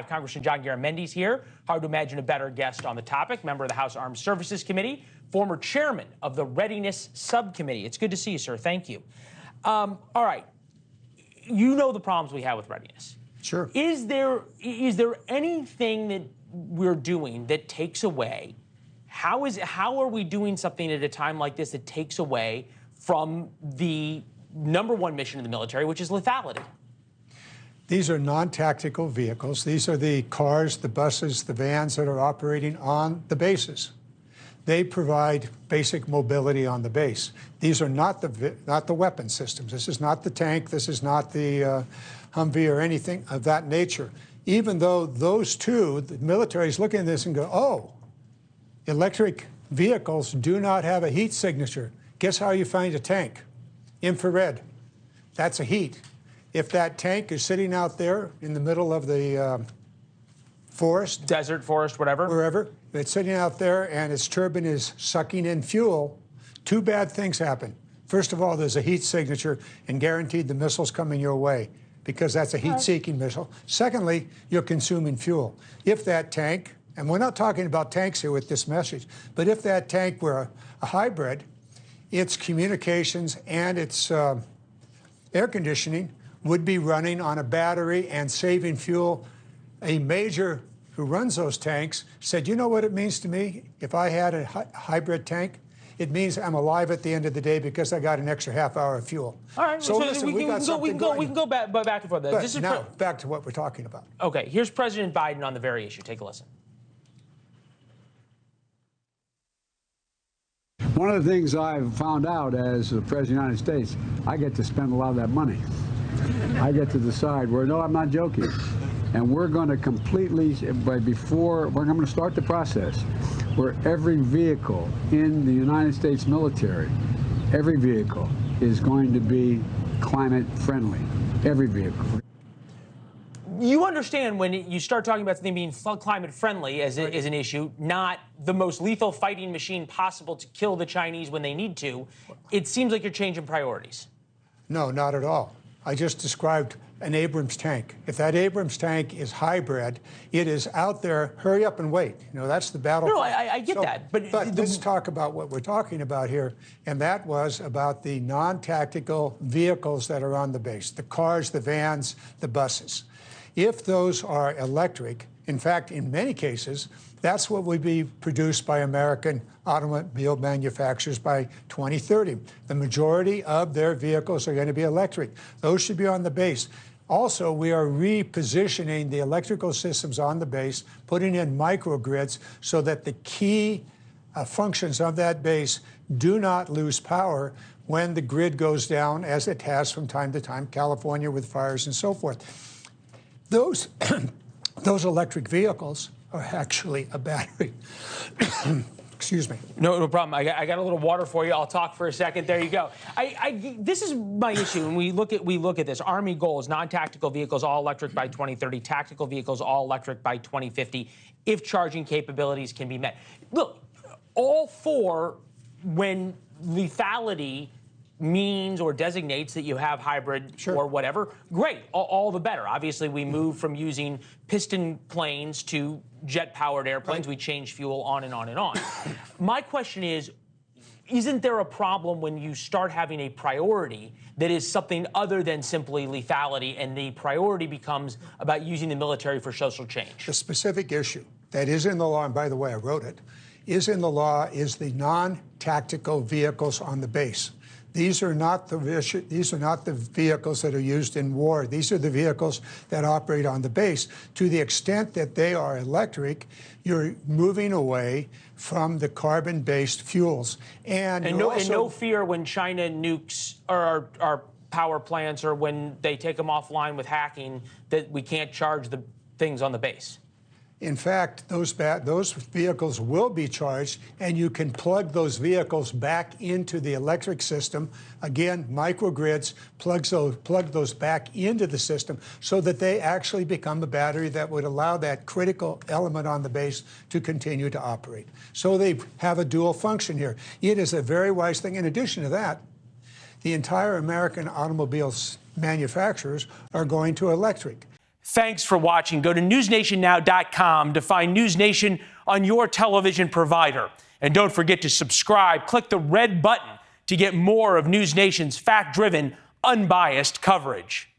Congressman John Garamendi's here. Hard to imagine a better guest on the topic. Member of the House Armed Services Committee, former chairman of the Readiness Subcommittee. It's good to see you, sir. Thank you. All right. You know the problems we have with readiness. Sure. Is there anything that we're doing that takes away? How are we doing something at a time like this that takes away from the #1 mission of the military, which is lethality? These are non-tactical vehicles. These are the cars, the buses, the vans that are operating on the bases. They provide basic mobility on the base. These are not the weapon systems. This is not the tank. This is not the Humvee or anything of that nature. Even though those two, the military is looking at this and go, oh, electric vehicles do not have a heat signature. Guess how you find a tank? Infrared. That's a heat. If that tank is sitting out there in the middle of the forest, desert, forest, whatever, wherever, it's sitting out there and its turbine is sucking in fuel, two bad things happen. First of all, there's a heat signature and guaranteed the missile's coming your way because that's a heat-seeking missile. Secondly, you're consuming fuel. If that tank, and we're not talking about tanks here with this message, but if that tank were a hybrid, its communications and its air conditioning would be running on a battery and saving fuel. A major who runs those tanks said, you know what it means to me if I had a hybrid tank? It means I'm alive at the end of the day because I got an extra half hour of fuel. All right, so listen, we can go back and forth. But now, back to what we're talking about. Okay, here's President Biden on the very issue. Take a listen. One of the things I've found out as the President of the United States, I get to spend a lot of that money. I get to decide where, no, I'm not joking. And we're going to completely, I'm going to start the process where every vehicle in the United States military, every vehicle is going to be climate friendly. Every vehicle. You understand when you start talking about something being climate friendly as an issue, not the most lethal fighting machine possible to kill the Chinese when they need to. It seems like you're changing priorities. No, not at all. I just described an Abrams tank. If that Abrams tank is hybrid, it is out there, hurry up and wait. You know, that's the battle. No, I get that. But let's talk about what we're talking about here, and that was about the non-tactical vehicles that are on the base, the cars, the vans, the buses. If those are electric, in fact, in many cases, that's what would be produced by American automobile manufacturers by 2030. The majority of their vehicles are going to be electric. Those should be on the base. Also, we are repositioning the electrical systems on the base, putting in microgrids so that the key functions of that base do not lose power when the grid goes down, as it has from time to time, California with fires and so forth. Those electric vehicles are actually a battery. Excuse me. No problem. I got a little water for you. I'll talk for a second. There you go. This is my issue. When we look at this, Army goals: non-tactical vehicles all electric by 2030, tactical vehicles all electric by 2050, if charging capabilities can be met. Look, all four when lethality means or designates that you have hybrid or whatever, great, all the better. Obviously, we move from using piston planes to jet-powered airplanes. We change fuel, on and on and on. My question is, isn't there a problem when you start having a priority that is something other than simply lethality, and the priority becomes about using the military for social change? The specific issue that is in the law, and by the way, I wrote it, is in the law is the non-tactical vehicles on the base. These are not the vehicles that are used in war. These are the vehicles that operate on the base. To the extent that they are electric, you're moving away from the carbon-based fuels. And no fear when China nukes our power plants or when they take them offline with hacking that we can't charge the things on the base. In fact, those vehicles will be charged, and you can plug those vehicles back into the electric system. Again, microgrids plug those back into the system so that they actually become a battery that would allow that critical element on the base to continue to operate. So they have a dual function here. It is a very wise thing. In addition to that, the entire American automobiles manufacturers are going to electric. Thanks for watching. Go to newsnationnow.com to find NewsNation on your television provider. And don't forget to subscribe. Click the red button to get more of NewsNation's fact-driven, unbiased coverage.